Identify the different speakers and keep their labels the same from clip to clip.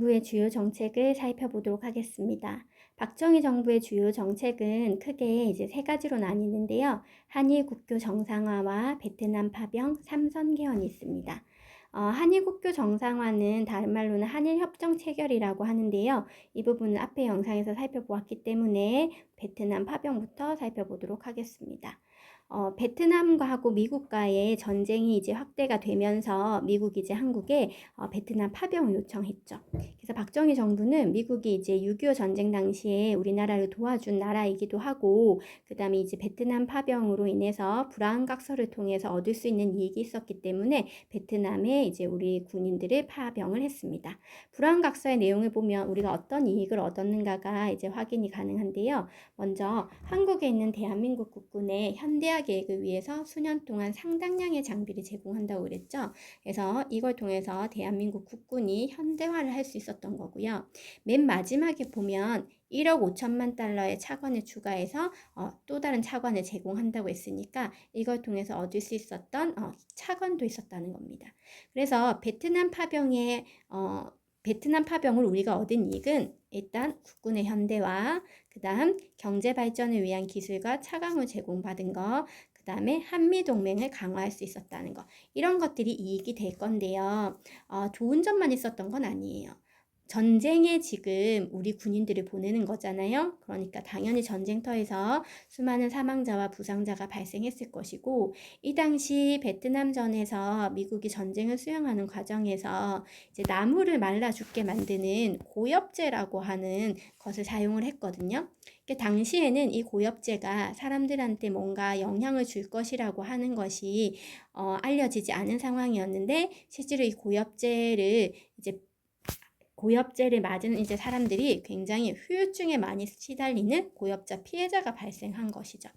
Speaker 1: 정부의 주요 정책을 살펴보도록 하겠습니다. 박정희 정부의 주요 정책은 크게 이제 세 가지로 나뉘는데요. 한일 국교 정상화와 베트남 파병, 삼선 개헌이 있습니다. 한일 국교 정상화는 다른 말로는 한일 협정 체결이라고 하는데요. 이 부분은 앞에 영상에서 살펴보았기 때문에 베트남 파병부터 살펴보도록 하겠습니다. 베트남과하고 미국과의 전쟁이 이제 확대가 되면서 미국이 이제 한국에 베트남 파병을 요청했죠. 그래서 박정희 정부는 미국이 이제 6.25 전쟁 당시에 우리나라를 도와준 나라이기도 하고, 그 다음에 이제 베트남 파병으로 인해서 불안각서를 통해서 얻을 수 있는 이익이 있었기 때문에 베트남에 이제 우리 군인들을 파병을 했습니다. 불안각서의 내용을 보면 우리가 어떤 이익을 얻었는가가 이제 확인이 가능한데요. 먼저 한국에 있는 대한민국 국군의 현대화 계획을 위해서 수년 동안 상당량의 장비를 제공한다고 그랬죠. 그래서 이걸 통해서 대한민국 국군이 현대화를 할 수 있었던 거고요. 맨 마지막에 보면 1억 5천만 달러의 차관을 추가해서 또 다른 차관을 제공한다고 했으니까 이걸 통해서 얻을 수 있었던 차관도 있었다는 겁니다. 그래서 베트남 파병을 우리가 얻은 이익은 일단 국군의 현대화, 그 다음 경제 발전을 위한 기술과 차관을 제공받은 거, 그 다음에 한미동맹을 강화할 수 있었다는 거, 이런 것들이 이익이 될 건데요. 좋은 점만 있었던 건 아니에요. 전쟁에 지금 우리 군인들을 보내는 거잖아요. 그러니까 당연히 전쟁터에서 수많은 사망자와 부상자가 발생했을 것이고, 이 당시 베트남전에서 미국이 전쟁을 수행하는 과정에서 이제 나무를 말라 죽게 만드는 고엽제라고 하는 것을 사용을 했거든요. 그러니까 당시에는 이 고엽제가 사람들한테 뭔가 영향을 줄 것이라고 하는 것이 알려지지 않은 상황이었는데, 실제로 이 고엽제를 맞은 이제 사람들이 굉장히 후유증에 많이 시달리는 고엽자 피해자가 발생한 것이죠.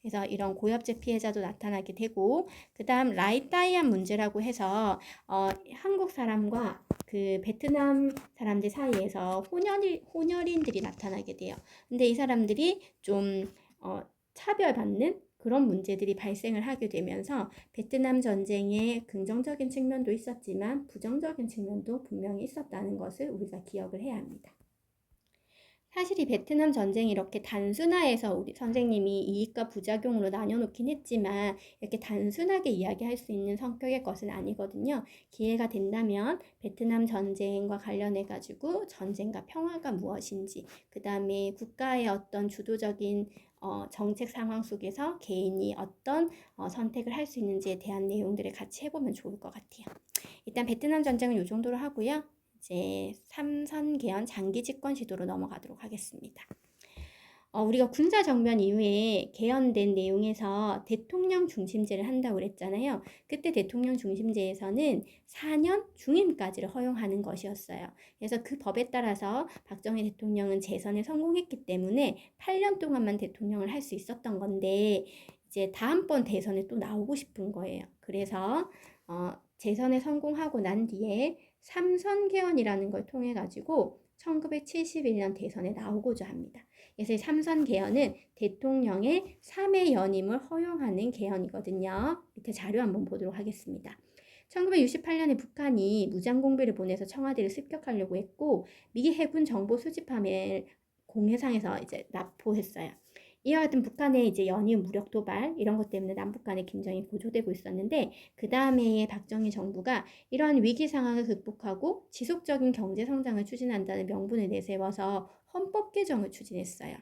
Speaker 1: 그래서 이런 고엽제 피해자도 나타나게 되고, 그 다음 라이따이안 문제라고 해서 한국 사람과 그 베트남 사람들 사이에서 혼혈인들이 나타나게 돼요. 근데 이 사람들이 좀 차별받는 그런 문제들이 발생을 하게 되면서 베트남 전쟁에 긍정적인 측면도 있었지만 부정적인 측면도 분명히 있었다는 것을 우리가 기억을 해야 합니다. 사실 이 베트남 전쟁이 이렇게 단순화해서 우리 선생님이 이익과 부작용으로 나눠놓긴 했지만 이렇게 단순하게 이야기할 수 있는 성격의 것은 아니거든요. 기회가 된다면 베트남 전쟁과 관련해 가지고 전쟁과 평화가 무엇인지, 그 다음에 국가의 어떤 주도적인 정책 상황 속에서 개인이 어떤 선택을 할 수 있는지에 대한 내용들을 같이 해보면 좋을 것 같아요. 일단 베트남 전쟁은 이 정도로 하고요. 이제 삼선 개헌 장기 집권 시도로 넘어가도록 하겠습니다. 우리가 군사 정변 이후에 개헌된 내용에서 대통령 중심제를 한다고 그랬잖아요. 그때 대통령 중심제에서는 4년 중임까지를 허용하는 것이었어요. 그래서 그 법에 따라서 박정희 대통령은 재선에 성공했기 때문에 8년 동안만 대통령을 할 수 있었던 건데, 이제 다음번 대선에 또 나오고 싶은 거예요. 그래서 재선에 성공하고 난 뒤에 삼선 개헌이라는 걸 통해 가지고 1971년 대선에 나오고자 합니다. 그래서 삼선 개헌은 대통령의 3회 연임을 허용하는 개헌이거든요. 밑에 자료 한번 보도록 하겠습니다. 1968년에 북한이 무장공비를 보내서 청와대를 습격하려고 했고, 미 해군 정보 수집함을 공해상에서 이제 납포했어요. 이와 같은 북한의 이제 연이은 무력 도발 이런 것 때문에 남북 간의 긴장이 고조되고 있었는데, 그 다음에 박정희 정부가 이러한 위기 상황을 극복하고 지속적인 경제 성장을 추진한다는 명분을 내세워서 헌법 개정을 추진했어요.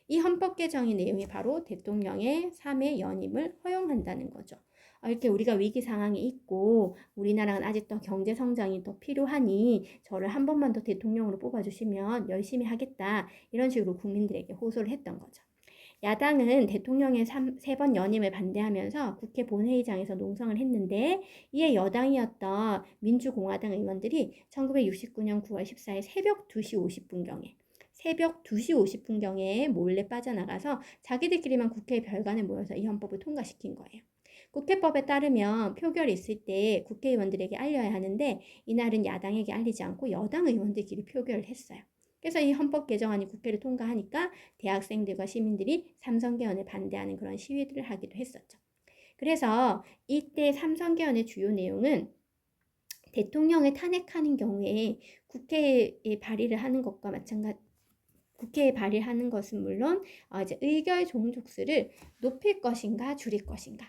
Speaker 1: 이 헌법 개정의 내용이 바로 대통령의 3회 연임을 허용한다는 거죠. 이렇게 우리가 위기 상황에 있고 우리나라는 아직도 경제 성장이 더 필요하니 저를 한 번만 더 대통령으로 뽑아주시면 열심히 하겠다, 이런 식으로 국민들에게 호소를 했던 거죠. 야당은 대통령의 3번 연임을 반대하면서 국회 본회의장에서 농성을 했는데, 이에 여당이었던 민주공화당 의원들이 1969년 9월 14일 새벽 2시 50분경에 몰래 빠져나가서 자기들끼리만 국회 별관에 모여서 이 헌법을 통과시킨 거예요. 국회법에 따르면 표결이 있을 때 국회의원들에게 알려야 하는데, 이날은 야당에게 알리지 않고 여당 의원들끼리 표결을 했어요. 그래서 이 헌법 개정안이 국회를 통과하니까 대학생들과 시민들이 삼선 개헌에 반대하는 그런 시위들을 하기도 했었죠. 그래서 이때 삼선 개헌의 주요 내용은 대통령을 탄핵하는 경우에 국회에 발의를 하는 것과 국회에 발의하는 것은 물론 이제 의결 종족수를 높일 것인가 줄일 것인가,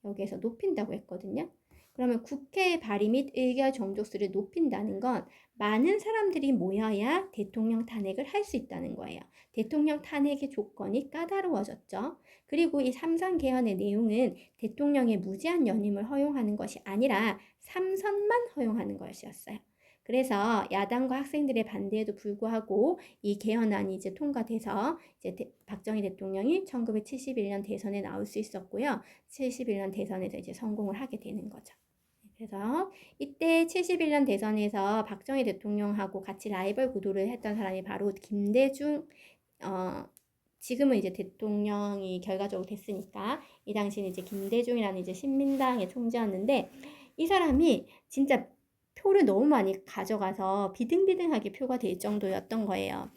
Speaker 1: 여기에서 높인다고 했거든요. 그러면 국회 발의 및 의결 종족수를 높인다는 건 많은 사람들이 모여야 대통령 탄핵을 할 수 있다는 거예요. 대통령 탄핵의 조건이 까다로워졌죠. 그리고 이 삼선 개헌의 내용은 대통령의 무제한 연임을 허용하는 것이 아니라 3선만 허용하는 것이었어요. 그래서 야당과 학생들의 반대에도 불구하고 이 개헌안이 이제 통과돼서 이제 박정희 대통령이 1971년 대선에 나올 수 있었고요. 71년 대선에서 이제 성공을 하게 되는 거죠. 그래서 이때 71년 대선에서 박정희 대통령하고 같이 라이벌 구도를 했던 사람이 바로 김대중, 지금은 이제 대통령이 결과적으로 됐으니까 이 당시는 이제 김대중이라는 이제 신민당의 총재였는데, 이 사람이 진짜 표를 너무 많이 가져가서 비등비등하게 표가 될 정도였던 거예요.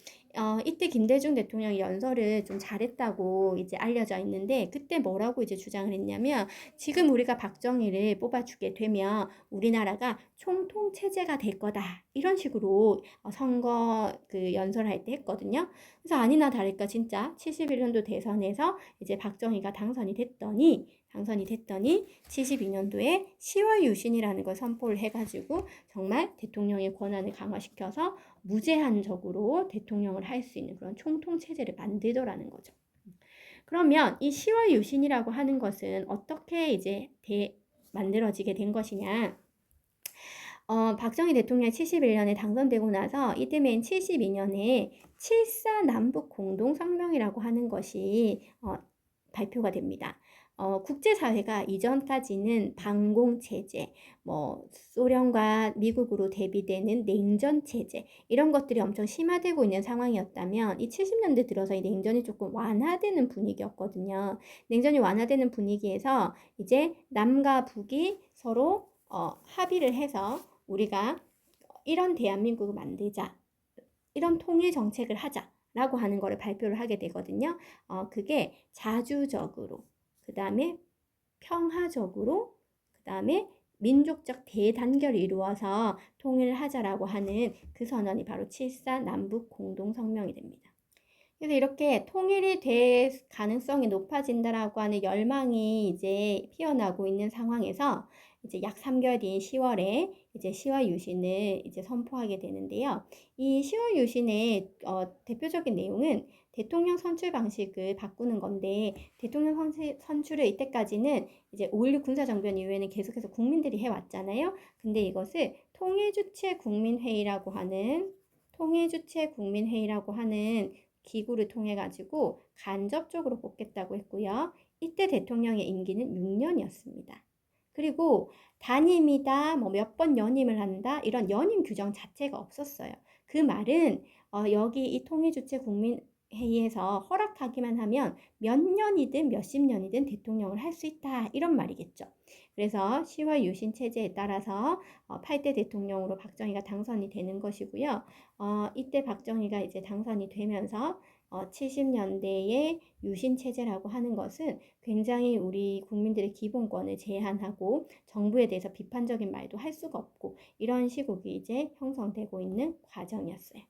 Speaker 1: 이때 김대중 대통령이 연설을 좀 잘했다고 이제 알려져 있는데, 그때 뭐라고 이제 주장을 했냐면, 지금 우리가 박정희를 뽑아주게 되면 우리나라가 총통 체제가 될 거다, 이런 식으로 선거 그 연설할 때 했거든요. 그래서 아니나 다를까 진짜 71년도 대선에서 이제 박정희가 당선이 됐더니 72년도에 10월 유신이라는 걸 선포를 해가지고 정말 대통령의 권한을 강화시켜서 무제한적으로 대통령을 할 수 있는 그런 총통체제를 만들더라는 거죠. 그러면 이 10월 유신이라고 하는 것은 어떻게 이제 만들어지게 된 것이냐? 박정희 대통령이 71년에 당선되고 나서 이듬해인 72년에 7.4 남북 공동성명이라고 하는 것이 발표가 됩니다. 국제사회가 이전까지는 반공체제, 소련과 미국으로 대비되는 냉전체제, 이런 것들이 엄청 심화되고 있는 상황이었다면, 이 70년대 들어서 이 냉전이 조금 완화되는 분위기였거든요. 냉전이 완화되는 분위기에서 이제 남과 북이 서로 합의를 해서 우리가 이런 대한민국을 만들자, 이런 통일 정책을 하자라고 하는 거를 발표를 하게 되거든요. 그게 자주적으로, 그 다음에 평화적으로, 그 다음에 민족적 대단결을 이루어서 통일을 하자라고 하는 그 선언이 바로 7.4 남북 공동성명이 됩니다. 그래서 이렇게 통일이 될 가능성이 높아진다라고 하는 열망이 이제 피어나고 있는 상황에서 이제 약 3개월 뒤인 10월에 이제 10월 유신을 이제 선포하게 되는데요. 이 10월 유신의 대표적인 내용은 대통령 선출 방식을 바꾸는 건데, 대통령 선출을 이때까지는 이제 5.16 군사정변 이후에는 계속해서 국민들이 해왔잖아요. 근데 이것을 통일주체국민회의라고 하는 기구를 통해 가지고 간접적으로 뽑겠다고 했고요. 이때 대통령의 임기는 6년이었습니다. 그리고 단임이다, 몇 번 연임을 한다, 이런 연임 규정 자체가 없었어요. 그 말은 여기 이 통일주체국민회의에서 허락하기만 하면 몇 년이든 몇십 년이든 대통령을 할 수 있다, 이런 말이겠죠. 그래서 10월 유신 체제에 따라서 8대 대통령으로 박정희가 당선이 되는 것이고요. 이때 박정희가 이제 당선이 되면서 70년대의 유신 체제라고 하는 것은 굉장히 우리 국민들의 기본권을 제한하고 정부에 대해서 비판적인 말도 할 수가 없고, 이런 시국이 이제 형성되고 있는 과정이었어요.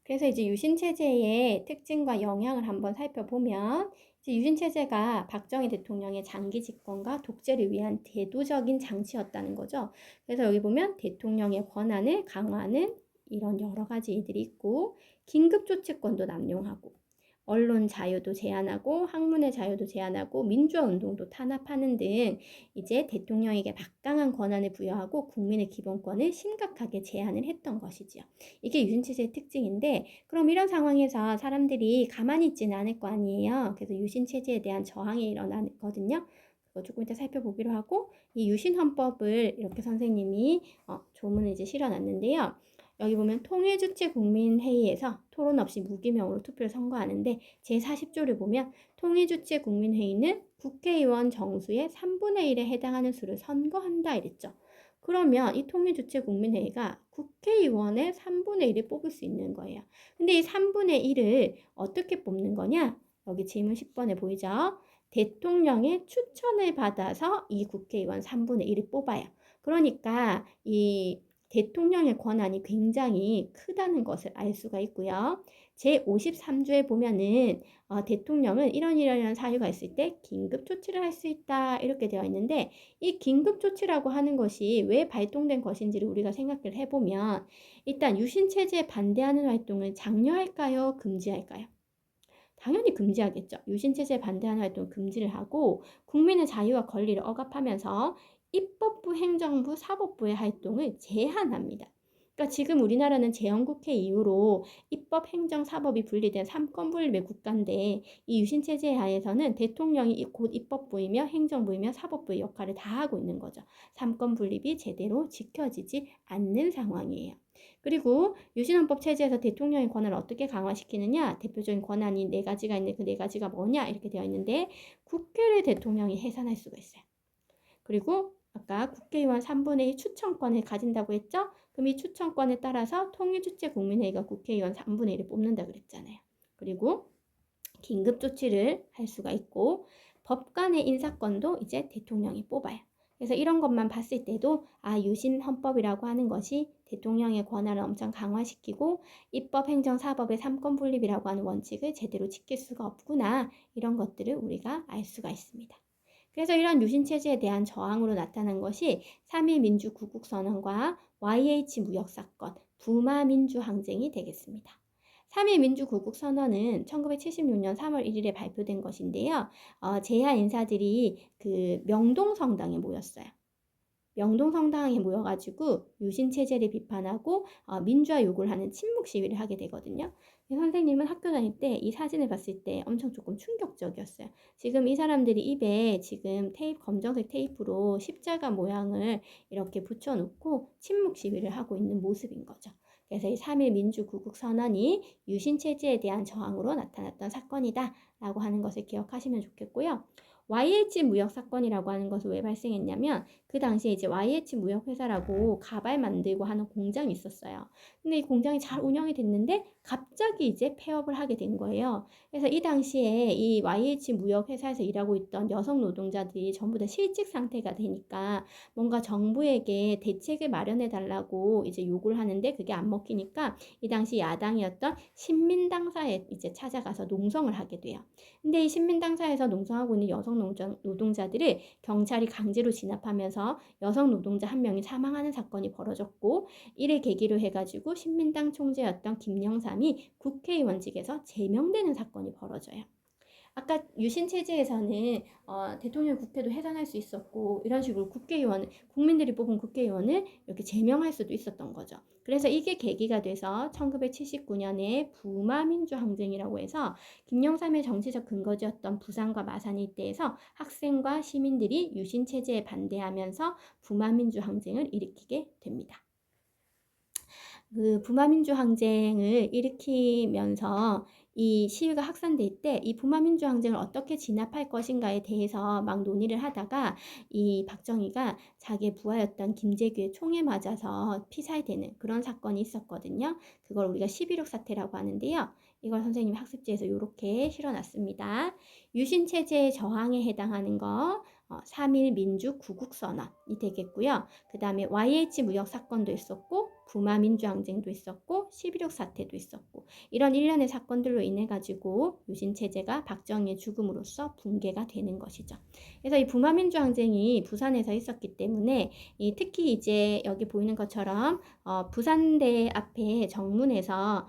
Speaker 1: 그래서 이제 유신 체제의 특징과 영향을 한번 살펴보면, 이제 유신 체제가 박정희 대통령의 장기 집권과 독재를 위한 제도적인 장치였다는 거죠. 그래서 여기 보면 대통령의 권한을 강화하는 이런 여러 가지 일들이 있고, 긴급조치권도 남용하고, 언론 자유도 제한하고, 학문의 자유도 제한하고, 민주화 운동도 탄압하는 등 이제 대통령에게 막강한 권한을 부여하고 국민의 기본권을 심각하게 제한을 했던 것이지요. 이게 유신체제의 특징인데, 그럼 이런 상황에서 사람들이 가만히 있지는 않을 거 아니에요. 그래서 유신체제에 대한 저항이 일어나거든요. 그거 조금 이따 살펴보기로 하고, 이 유신헌법을 이렇게 선생님이 조문을 이제 실어놨는데요. 여기 보면 통일주체국민회의에서 토론 없이 무기명으로 투표를 선거하는데, 제40조를 보면 통일주체국민회의는 국회의원 정수의 3분의 1에 해당하는 수를 선거한다 이랬죠. 그러면 이 통일주체국민회의가 국회의원의 3분의 1을 뽑을 수 있는 거예요. 근데 이 3분의 1을 어떻게 뽑는 거냐? 여기 질문 10번에 보이죠? 대통령의 추천을 받아서 이 국회의원 3분의 1을 뽑아요. 그러니까 이 대통령의 권한이 굉장히 크다는 것을 알 수가 있고요. 제53조에 보면은 대통령은 이런 사유가 있을 때 긴급 조치를 할 수 있다 이렇게 되어 있는데 이 긴급 조치라고 하는 것이 왜 발동된 것인지를 우리가 생각을 해보면 일단 유신체제에 반대하는 활동을 장려할까요? 금지할까요? 당연히 금지하겠죠. 유신체제에 반대하는 활동을 금지를 하고 국민의 자유와 권리를 억압하면서 입법부, 행정부, 사법부의 활동을 제한합니다. 그러니까 지금 우리나라는 재헌국회 이후로 입법, 행정, 사법이 분리된 삼권 분립의 국가인데 이 유신체제 하에서는 대통령이 곧 입법부이며 행정부이며 사법부의 역할을 다 하고 있는 거죠. 삼권 분립이 제대로 지켜지지 않는 상황이에요. 그리고 유신헌법 체제에서 대통령의 권한을 어떻게 강화시키느냐? 대표적인 권한이 4가지가 있는데 그 4가지가 뭐냐? 이렇게 되어 있는데 국회를 대통령이 해산할 수가 있어요. 그리고 아까 국회의원 3분의 2 추천권을 가진다고 했죠? 그럼 이 추천권에 따라서 통일주체 국민회의가 국회의원 3분의 1을 뽑는다 그랬잖아요. 그리고 긴급조치를 할 수가 있고 법관의 인사권도 이제 대통령이 뽑아요. 그래서 이런 것만 봤을 때도 유신 헌법이라고 하는 것이 대통령의 권한을 엄청 강화시키고 입법, 행정, 사법의 삼권 분립이라고 하는 원칙을 제대로 지킬 수가 없구나 이런 것들을 우리가 알 수가 있습니다. 그래서 이런 유신체제에 대한 저항으로 나타난 것이 3.1 민주구국선언과 YH 무역사건, 부마민주항쟁이 되겠습니다. 3.1 민주구국선언은 1976년 3월 1일에 발표된 것인데요. 제야 인사들이 그 명동성당에 모였어요. 명동성당에 모여가지고 유신체제를 비판하고 민주화 요구를 하는 침묵 시위를 하게 되거든요. 선생님은 학교 다닐 때 이 사진을 봤을 때 엄청 조금 충격적이었어요. 지금 이 사람들이 입에 지금 검정색 테이프로 십자가 모양을 이렇게 붙여놓고 침묵 시위를 하고 있는 모습인 거죠. 그래서 이 3.1 민주구국선언이 유신체제에 대한 저항으로 나타났던 사건이다 라고 하는 것을 기억하시면 좋겠고요. YH 무역사건이라고 하는 것은 왜 발생했냐면 그 당시에 이제 YH 무역회사라고 가발 만들고 하는 공장이 있었어요. 근데 이 공장이 잘 운영이 됐는데 갑자기 이제 폐업을 하게 된 거예요. 그래서 이 당시에 이 YH 무역회사에서 일하고 있던 여성 노동자들이 전부 다 실직 상태가 되니까 뭔가 정부에게 대책을 마련해 달라고 이제 요구를 하는데 그게 안 먹히니까 이 당시 야당이었던 신민당사에 이제 찾아가서 농성을 하게 돼요. 근데 이 신민당사에서 농성하고 있는 여성 노동자들을 경찰이 강제로 진압하면서 여성 노동자 한 명이 사망하는 사건이 벌어졌고 이를 계기로 해가지고 신민당 총재였던 김영삼이 국회의원직에서 제명되는 사건이 벌어져요. 아까 유신체제에서는 대통령 국회도 해산할 수 있었고 이런 식으로 국민들이 뽑은 국회의원을 이렇게 제명할 수도 있었던 거죠. 그래서 이게 계기가 돼서 1979년에 부마민주항쟁이라고 해서 김영삼의 정치적 근거지였던 부산과 마산 일대에서 학생과 시민들이 유신체제에 반대하면서 부마민주항쟁을 일으키게 됩니다. 그 부마민주항쟁을 일으키면서 이 시위가 확산될 때 이 부마민주항쟁을 어떻게 진압할 것인가에 대해서 막 논의를 하다가 이 박정희가 자기의 부하였던 김재규의 총에 맞아서 피살되는 그런 사건이 있었거든요. 그걸 우리가 11.6 사태라고 하는데요. 이걸 선생님이 학습지에서 이렇게 실어놨습니다. 유신체제의 저항에 해당하는 거 3.1 민주구국선언이 되겠고요. 그 다음에 YH 무역사건도 있었고 부마민주항쟁도 있었고 11.6 사태도 있었고 이런 일련의 사건들로 인해 가지고 유신체제가 박정희의 죽음으로써 붕괴가 되는 것이죠. 그래서 이 부마민주항쟁이 부산에서 있었기 때문에 특히 이제 여기 보이는 것처럼 부산대 앞에 정문에서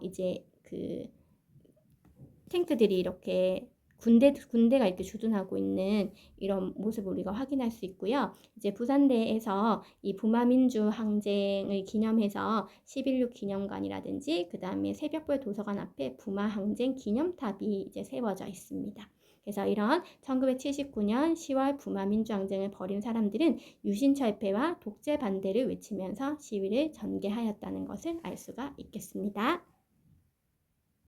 Speaker 1: 이제 그 탱크들이 이렇게 군대가 이렇게 주둔하고 있는 이런 모습을 우리가 확인할 수 있고요. 이제 부산대에서 이 부마민주 항쟁을 기념해서 11.6 기념관이라든지 그 다음에 새벽별 도서관 앞에 부마항쟁 기념탑이 이제 세워져 있습니다. 그래서 이런 1979년 10월 부마민주항쟁을 벌인 사람들은 유신철폐와 독재 반대를 외치면서 시위를 전개하였다는 것을 알 수가 있겠습니다.